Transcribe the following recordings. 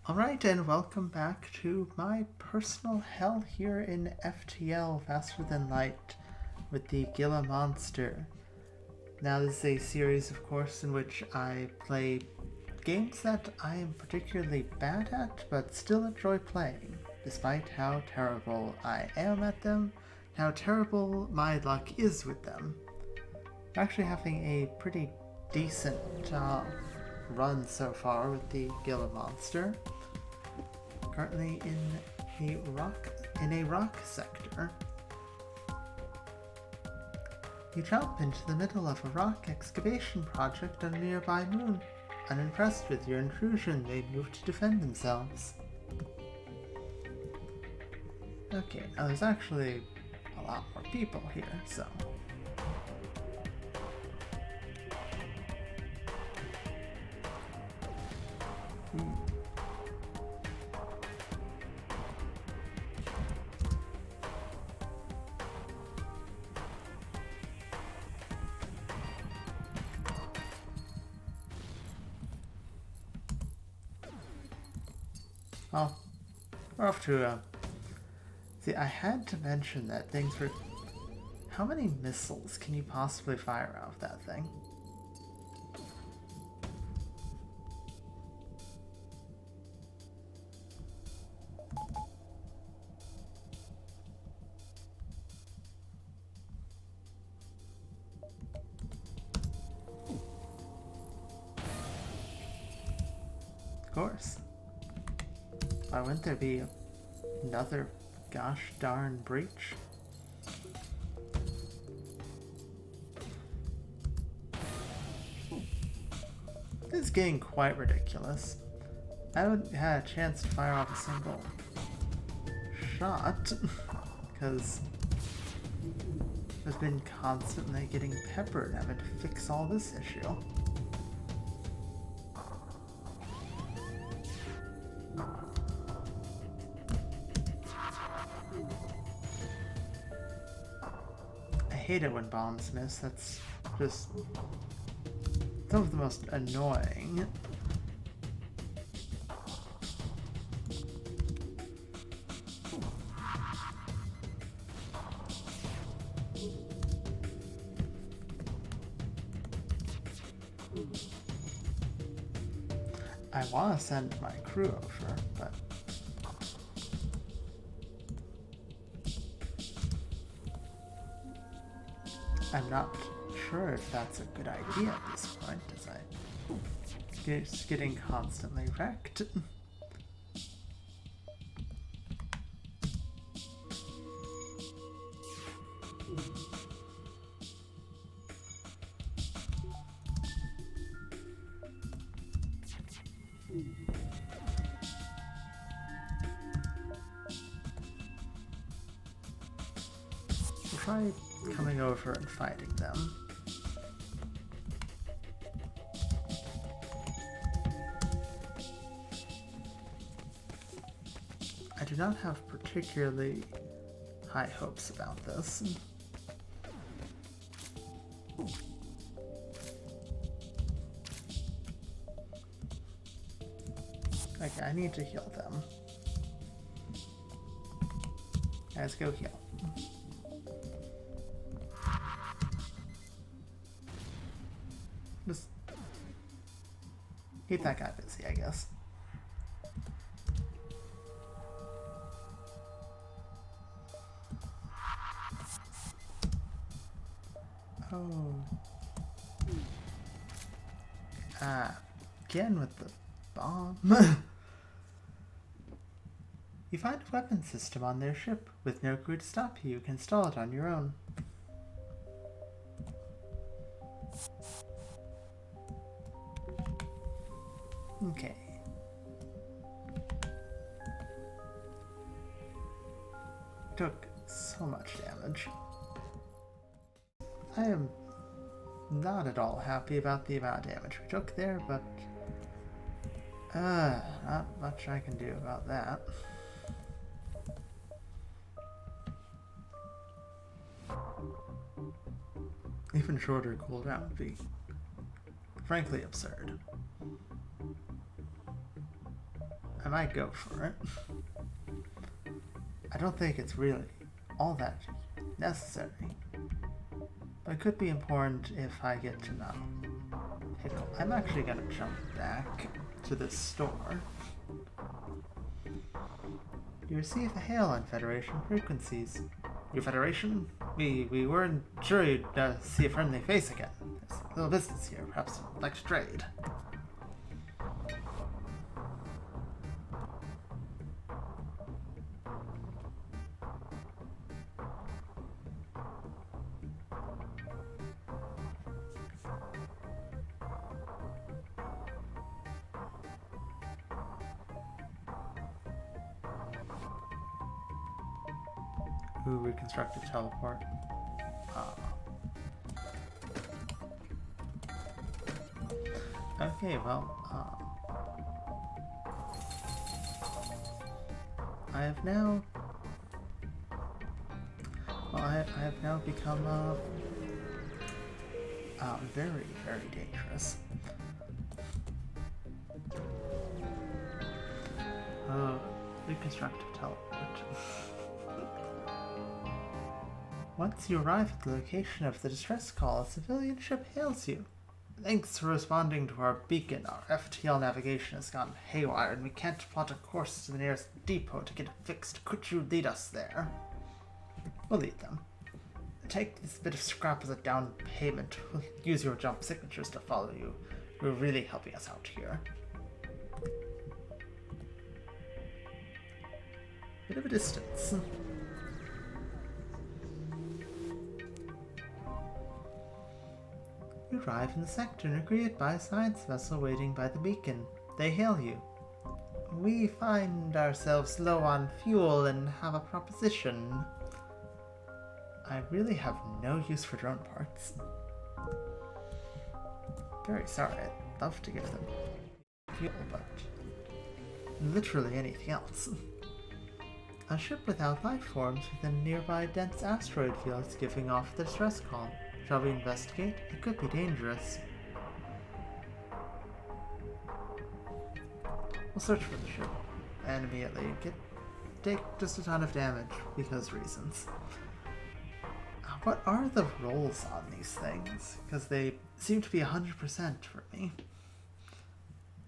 Alright, and welcome back to my personal hell here in FTL, Faster Than Light, with the Gila Monster. Now this is a series, of course, in which I play games that I am particularly bad at, but still enjoy playing, despite how terrible I am at them, how terrible my luck is with them. I'm actually having a pretty decent run so far with the Gila Monster. Currently in a rock sector. You jump into the middle of a rock excavation project on a nearby moon. Unimpressed with your intrusion, they move to defend themselves. Okay, now there's actually a lot more people here, so... Oh, we're off to See, I had to mention that things were... How many missiles can you possibly fire out of that thing? Of course. Why wouldn't there be another gosh darn breach? This is getting quite ridiculous. I haven't had a chance to fire off a single shot because I've been constantly getting peppered having to fix all this issue. I hate it when bombs miss. That's just some of the most annoying. I want to send my crew over, but I'm not sure if that's a good idea at this point, as I'm just getting constantly wrecked. We'll try coming over and fighting them. I do not have particularly high hopes about this. Okay, I need to heal them. Let's go heal. Just keep that guy busy, I guess. Oh. Again with the bomb. You find a weapon system on their ship. With no crew to stop you, you can install it on your own. Okay. Took so much damage. I am not at all happy about the amount of damage we took there, but not much I can do about that. Even shorter cooldown would be frankly absurd. I might go for it. I don't think it's really all that necessary. But it could be important if I get to know. I'm actually gonna jump back to the store. You receive a hail on Federation frequencies. Your Federation? We weren't sure you'd see a friendly face again. There's a little business here. Perhaps you'd like to trade. Ooh, reconstructed teleport. Okay, well, I have now become very, very dangerous. Reconstructive teleport. Once you arrive at the location of the distress call, a civilian ship hails you. Thanks for responding to our beacon. Our FTL navigation has gone haywire and we can't plot a course to the nearest depot to get it fixed. Could you lead us there? We'll lead them. Take this bit of scrap as a down payment. We'll use your jump signatures to follow you. You're really helping us out here. Bit of a distance. You arrive in the sector and are greeted by a science vessel waiting by the beacon. They hail you. We find ourselves low on fuel and have a proposition. I really have no use for drone parts. Very sorry, I'd love to give them fuel, but literally anything else. A ship without life forms within nearby dense asteroid fields giving off the distress call. Shall we investigate? It could be dangerous. We'll search for the ship and immediately take just a ton of damage because reasons. What are the rolls on these things? Because they seem to be 100% for me.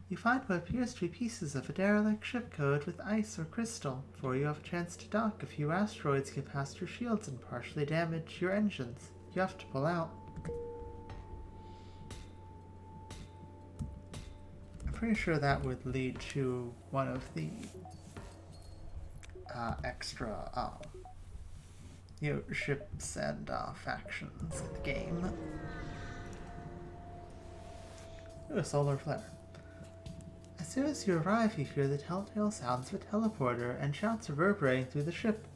You find what appears to be pieces of a derelict ship code with ice or crystal. Before you have a chance to dock, a few asteroids get past your shields and partially damage your engines. You have to pull out. I'm pretty sure that would lead to one of the extra ships and factions in the game. Ooh, a solar flare. As soon as you arrive, you hear the telltale sounds of a teleporter and shouts reverberating through the ship.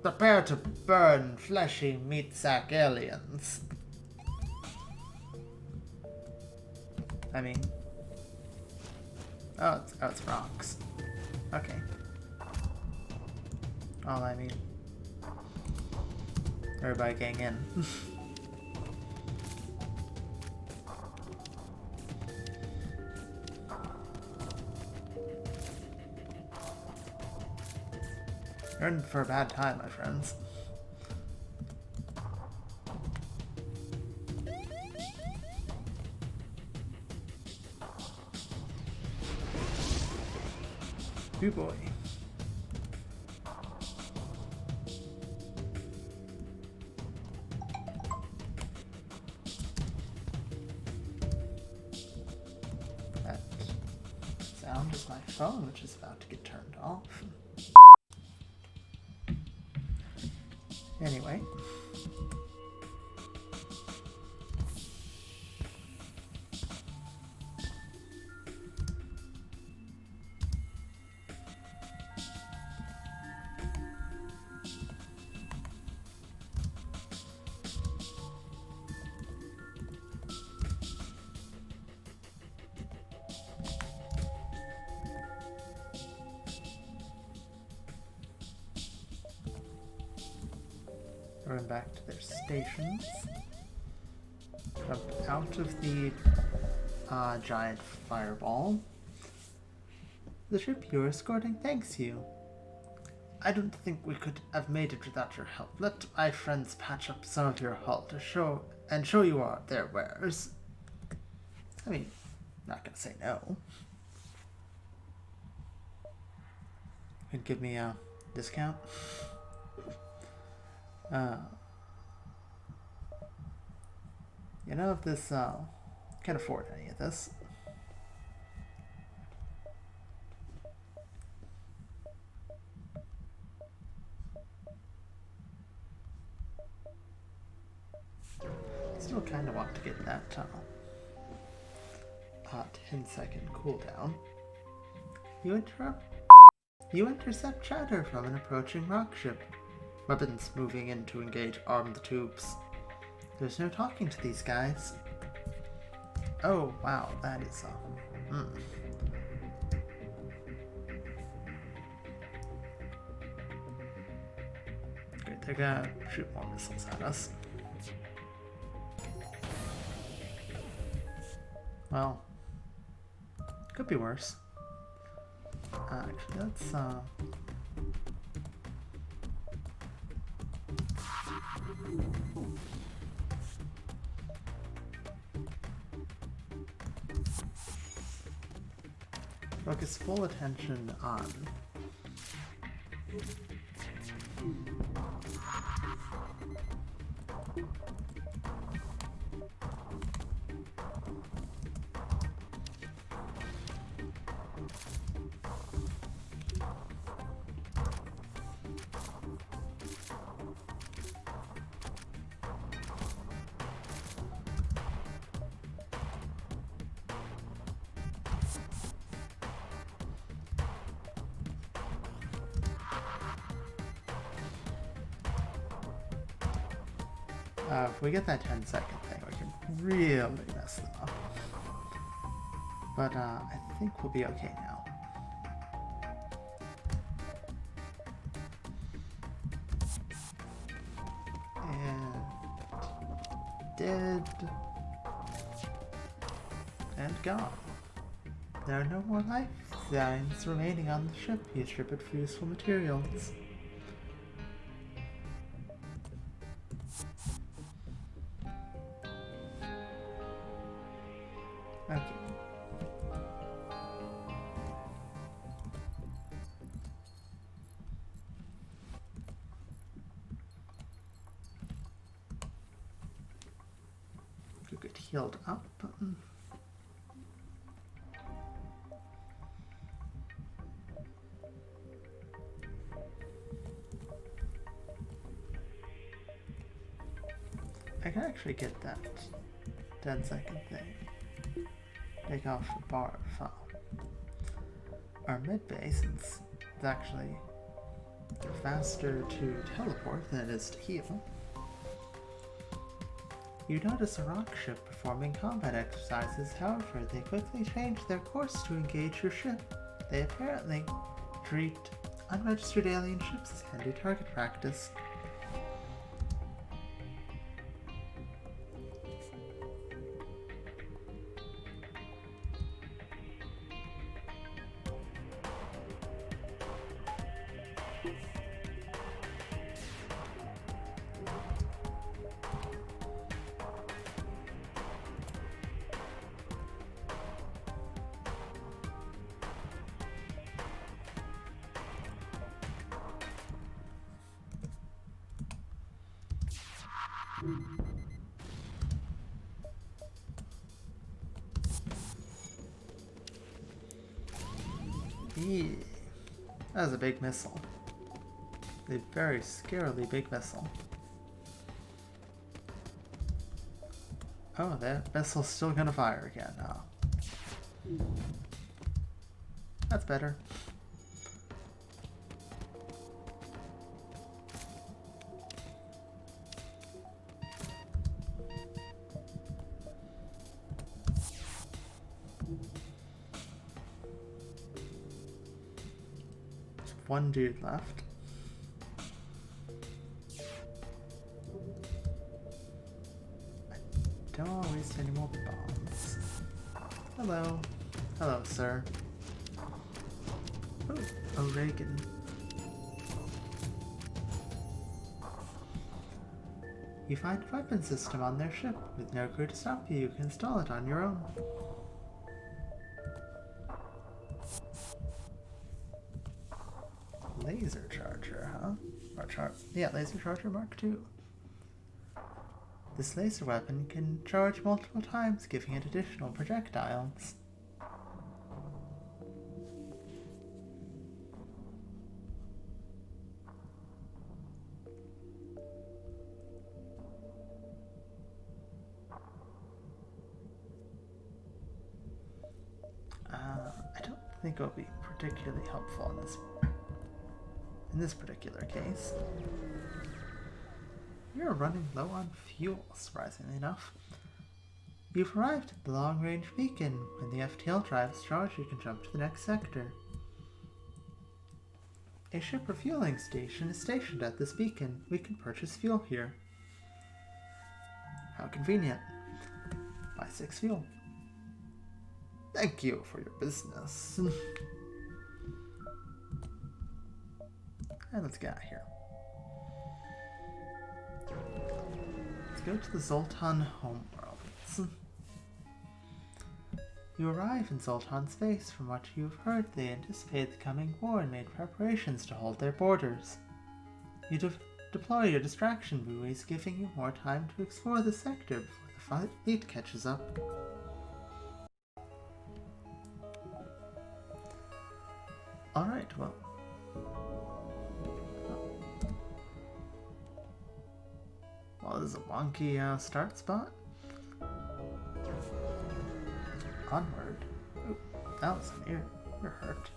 Prepare to burn, fleshy meat sack aliens. I mean... Oh, it's rocks. Okay. Well, I mean... Everybody gang in. You're in for a bad time, my friends. Ooh boy. That sound is my phone, which is about to get turned off. Anyway. Run back to their stations. Jump out of the giant fireball. The ship you are escorting thanks you. I don't think we could have made it without your help. Let my friends patch up some of your hull to show you their wares. I mean, not gonna say no. Could give me a discount. You know, if this can't afford any of this. Still kind of want to get that 10-second cooldown. You intercept chatter from an approaching rock ship. Weapons moving in to engage armed tubes. There's no talking to these guys. Oh wow, that is Great, they're gonna shoot more missiles at us. Well, could be worse. Actually, let's focus full attention on if we get that 10-second thing, we can really mess them up. But I think we'll be okay now. And dead. And gone. There are no more life signs remaining on the ship. You strip it for useful materials. Okay. You get healed up. I can actually get that 10-second thing. Take off the bar file. Our mid base is actually faster to teleport than it is to heal. You notice a rock ship performing combat exercises, however, they quickly change their course to engage your ship. They apparently treat unregistered alien ships as handy target practice. Yeah, that was a big missile. A very scarily big missile. Oh, that missile's still gonna fire again. Oh. That's better. One dude left. I don't want to waste any more bombs. Hello. Hello, sir. O'Regan. You find a weapon system on their ship. With no crew to stop you, you can install it on your own. Laser charger, huh? Yeah, laser charger Mark II. This laser weapon can charge multiple times, giving it additional projectiles. I don't think it will be particularly helpful in this particular case. You're running low on fuel, surprisingly enough. You've arrived at the long-range beacon. When the FTL drive is charged, you can jump to the next sector. A ship refueling station is stationed at this beacon. We can purchase fuel here. How convenient. Buy 6 fuel. Thank you for your business. And let's get out of here. Let's go to the Zoltan homeworlds. You arrive in Zoltan's base. From what you've heard, they anticipate the coming war and made preparations to hold their borders. You deploy your distraction buoys, giving you more time to explore the sector before the fleet catches up. Alright, well. Well, this is a wonky start spot. Onward. Ooh, Allison, you're hurt.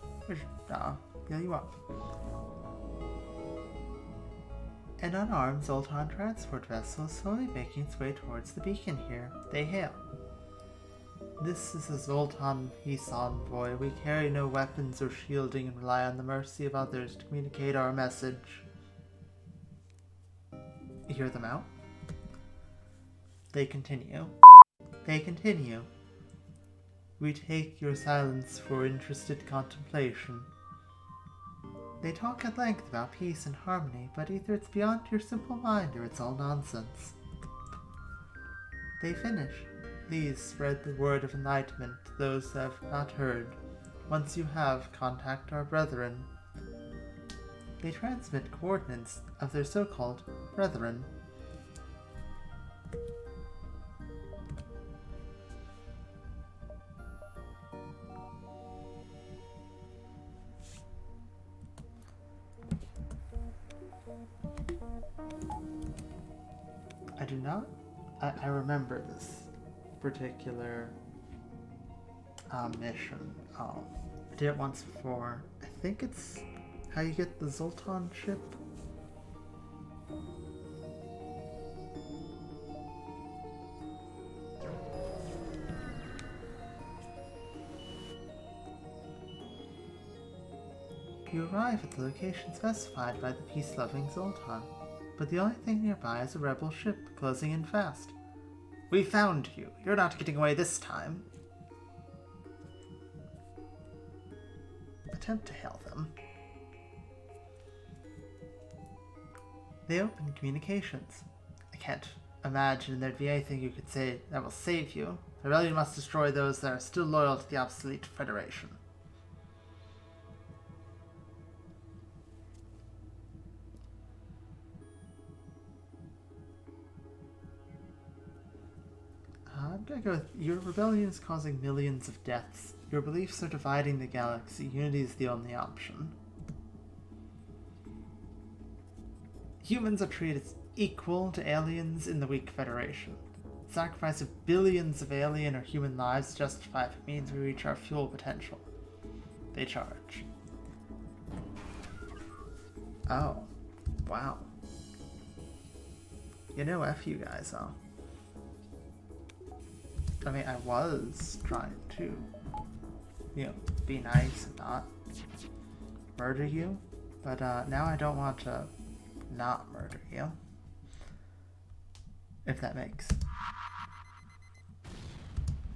Heal you up. An unarmed Zoltan transport vessel is slowly making its way towards the beacon here. They hail. This is a Zoltan peace envoy. We carry no weapons or shielding and rely on the mercy of others to communicate our message. You hear them out? They continue. We take your silence for interested contemplation. They talk at length about peace and harmony, but either it's beyond your simple mind or it's all nonsense. They finish. Please spread the word of enlightenment to those that have not heard. Once you have, contact our brethren. They transmit coordinates of their so-called brethren. I remember this particular mission. I did it once before. I think it's how you get the Zoltan ship. You arrive at the location specified by the peace-loving Zoltan, but the only thing nearby is a rebel ship closing in fast. We found you. You're not getting away this time. Attempt to hail them. They open communications. I can't imagine there'd be anything you could say that will save you. The rebellion must destroy those that are still loyal to the obsolete Federation. I'm gonna go with your rebellion is causing millions of deaths. Your beliefs are dividing the galaxy. Unity is the only option. Humans are treated as equal to aliens in the weak Federation. The sacrifice of billions of alien or human lives justify if it means we reach our fuel potential. They charge. Oh. Wow. You know, F you guys, huh? I mean, I was trying to, be nice and not murder you, but now I don't want to not murder you, if that makes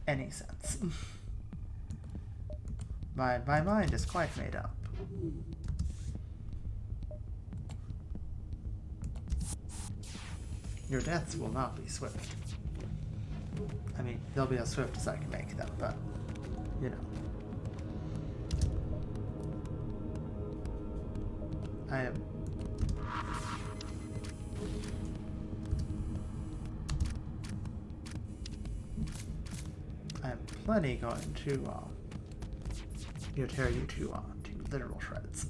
any sense. My mind is quite made up. Your deaths will not be swift. I mean, they'll be as swift as I can make them, but, you know. I am plenty going to tear you to literal shreds.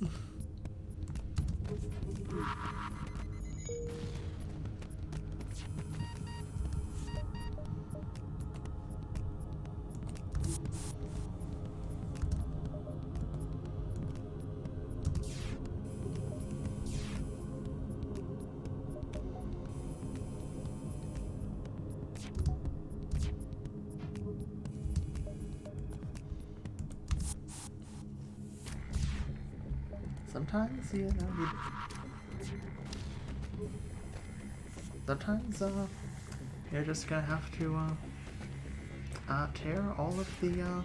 Sometimes, sometimes, you're just gonna have to, tear all of the,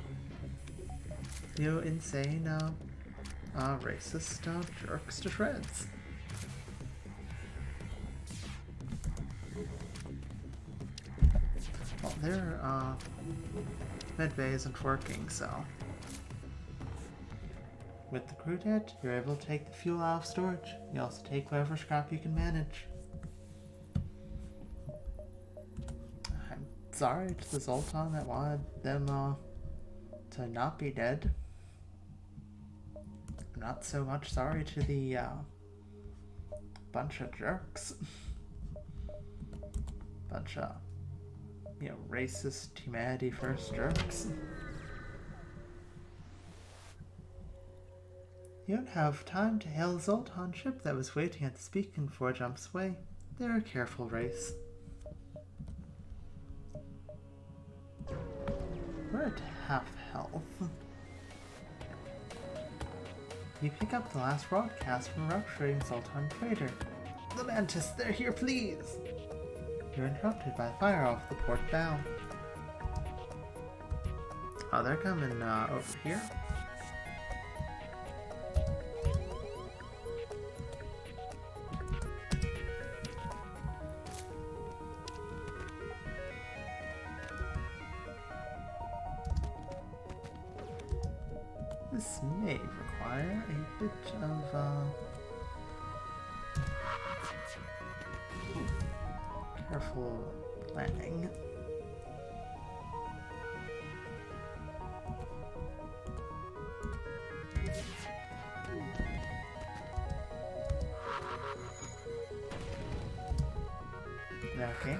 insane, racist, jerks to shreds. Well, their, medbay isn't working, so... With the crew dead, you're able to take the fuel out of storage. You also take whatever scrap you can manage. I'm sorry to the Zoltan that wanted them to not be dead. I'm not so much sorry to the bunch of jerks. Bunch of, racist humanity first jerks. You don't have time to hail the Zoltan ship that was waiting at this beacon 4 jumps away. They're a careful race. We're at half health. You pick up the last broadcast from a rupturing Zoltan freighter. The Mantis, they're here, please! You're interrupted by fire off the port bow. Oh, they're coming over here. This may require a bit of, careful planning. Okay.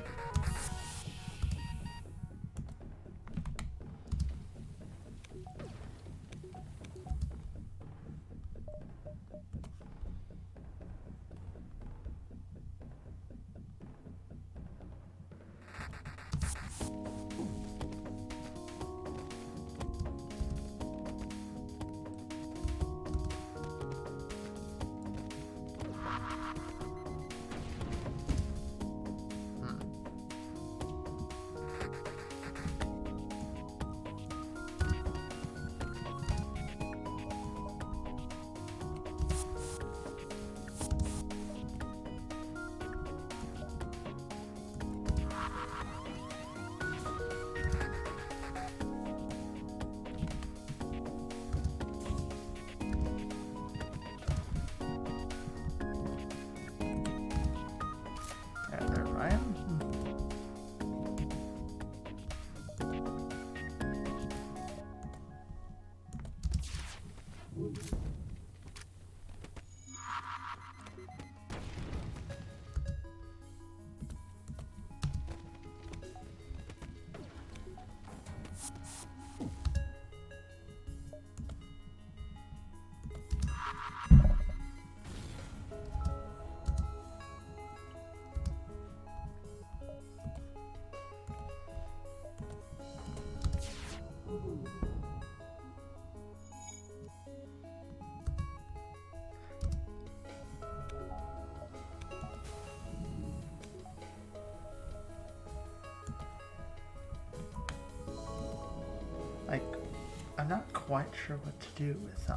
not quite sure what to do with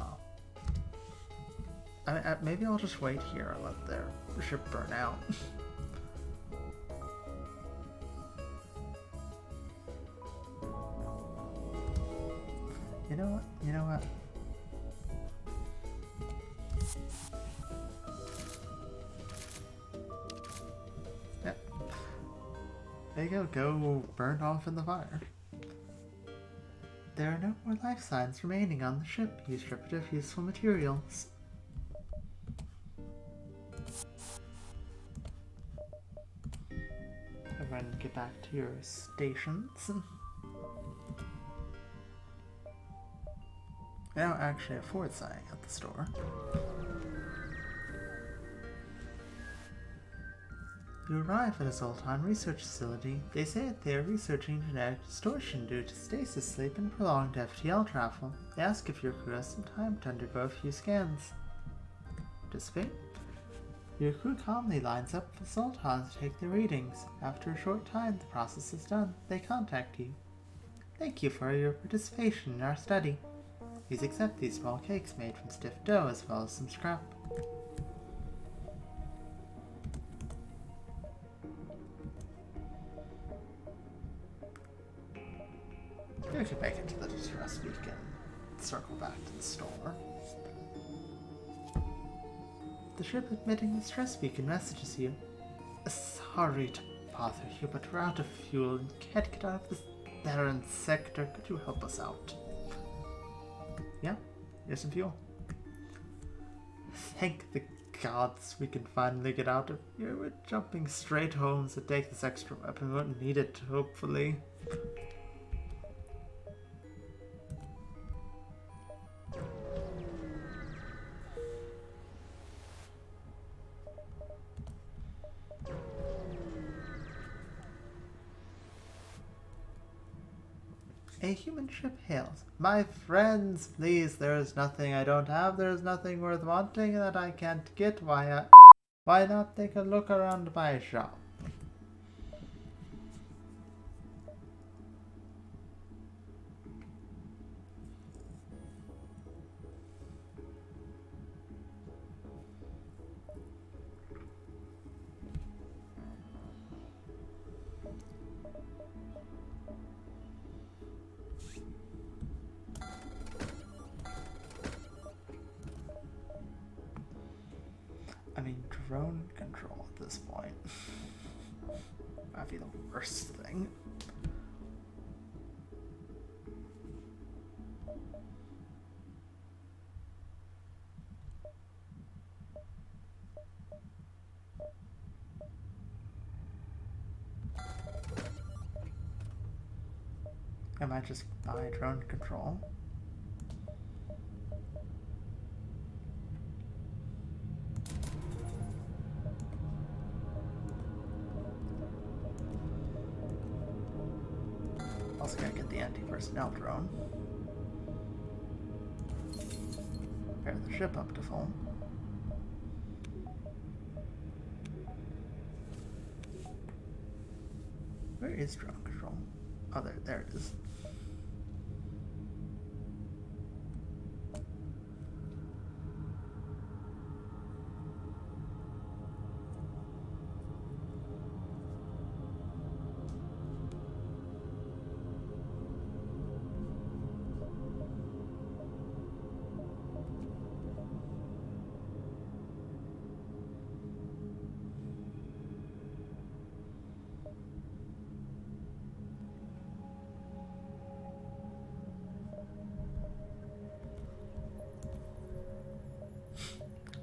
maybe I'll just wait here and let their ship burn out. You know what? Yep. There you go. Go burn off in the fire. There are no more life signs remaining on the ship. You strip it of useful materials. Everyone get back to your stations. Now actually a forward sign at the store. You arrive at a Zoltan research facility. They say that they are researching genetic distortion due to stasis sleep and prolonged FTL travel. They ask if your crew has some time to undergo a few scans. Participate? Your crew calmly lines up with Zoltans to take their readings. After a short time, the process is done. They contact you. Thank you for your participation in our study. Please accept these small cakes made from stiff dough as well as some scrap. We can make it to the distress beacon. Circle back to the store. The ship emitting the distress beacon messages you. Sorry to bother you, but we're out of fuel and can't get out of this barren sector. Could you help us out? Yeah, here's some fuel. Thank the gods we can finally get out of here. We're jumping straight home, so take this extra weapon. We won't need it, hopefully. A human ship hails. My friends, please, there is nothing I don't have. There is nothing worth wanting that I can't get. Why not take a look around my shop? I mean, drone control at this point might be the worst thing. I might just buy drone control. Also gotta get the anti-personnel drone. Pair the ship up to full. Where is drone control? Oh, there it is.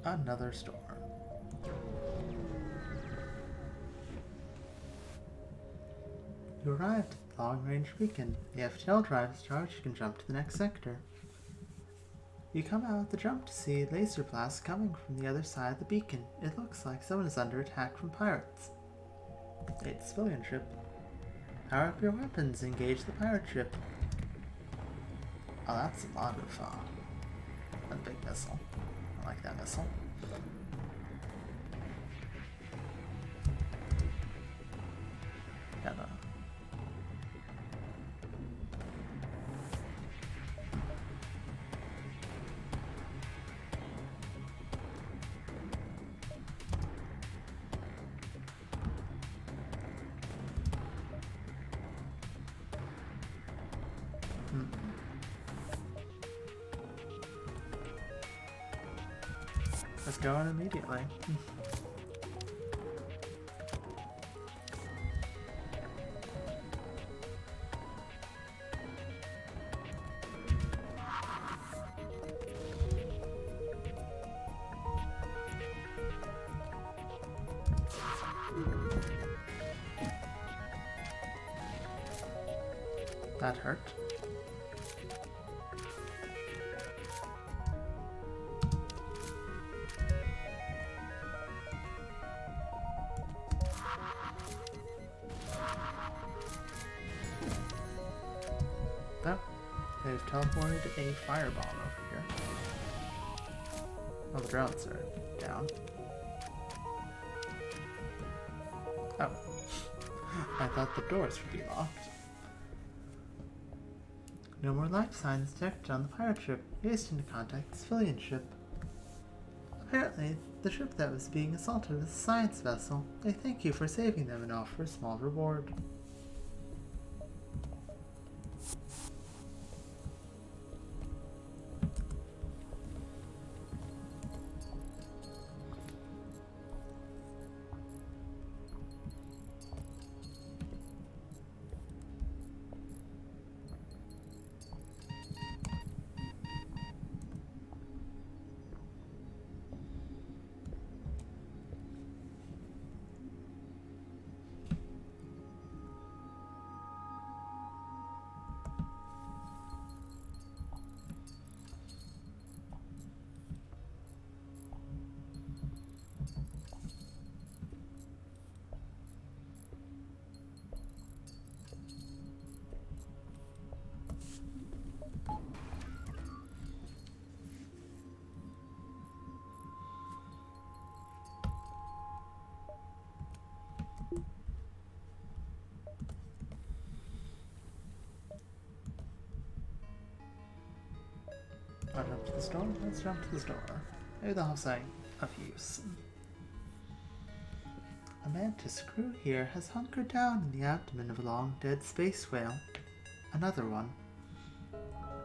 Another storm. You arrived at the long-range beacon. The FTL drive is charged. You can jump to the next sector. You come out of the jump to see laser blasts coming from the other side of the beacon. It looks like someone is under attack from pirates. It's a civilian ship. Power up your weapons. Engage the pirate ship. Oh, that's a lot of a big missile. I like that missile. Let's go on immediately. That hurt. Oh, they've teleported a fireball over here. Oh, the drones are down. Oh, I thought the doors would be locked. No more life signs detected on the pirate ship. Hasten to contact the civilian ship. Apparently, the ship that was being assaulted was a science vessel. They thank you for saving them and offer a small reward. I'll jump to the store. Let's jump to the store. Maybe they'll have something of use. A Mantis crew here has hunkered down in the abdomen of a long-dead space whale. Another one.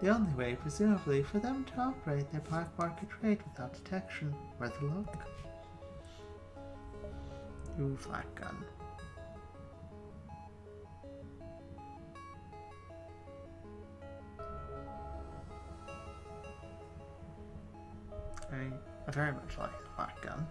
The only way, presumably, for them to operate their black market trade without detection. Worth a look. Ooh, flak gun. I very much like the flak gun.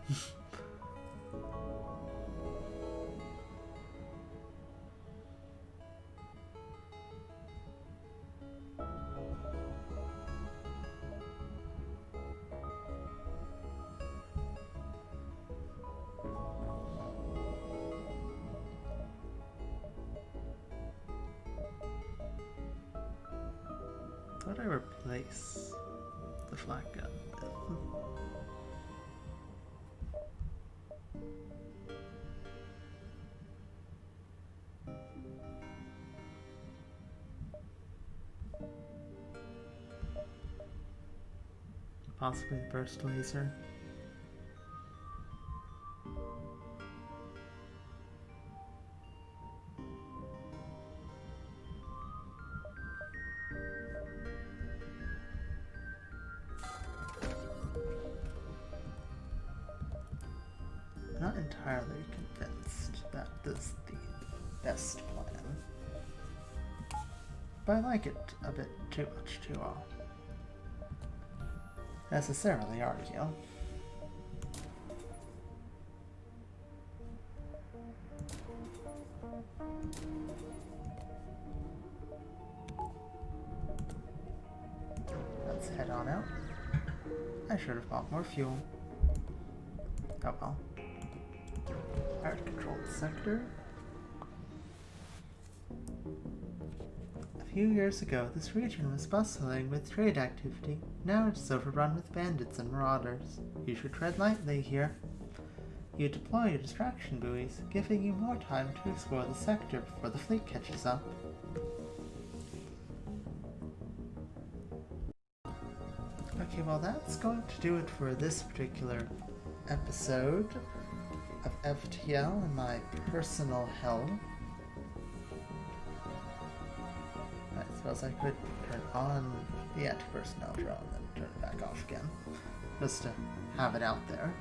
What would I replace the flak gun with? Possibly the burst laser. Not entirely convinced that this is the best plan, but I like it a bit too much to necessarily argue. Let's head on out. I should have bought more fuel. Oh well. Pirate controlled sector. A few years ago, this region was bustling with trade activity. Now it is overrun with bandits and marauders. You should tread lightly here. You deploy your distraction buoys, giving you more time to explore the sector before the fleet catches up. Okay, well that's going to do it for this particular episode of FTL and my personal hell. I suppose I could turn on the anti-personnel drone and turn it back off again, just to have it out there.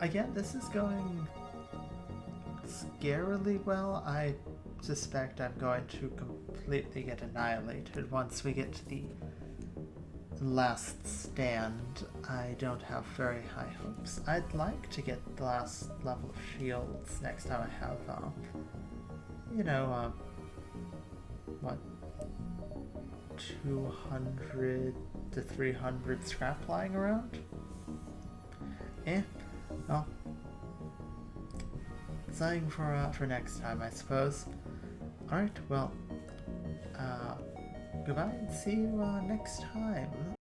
Again, this is going scarily well. I suspect I'm going to completely get annihilated once we get to the last stand. I don't have very high hopes. I'd like to get the last level of shields next time I have, what, 200 to 300 scrap lying around? Well, something for next time, I suppose. Alright, well, goodbye and see you next time.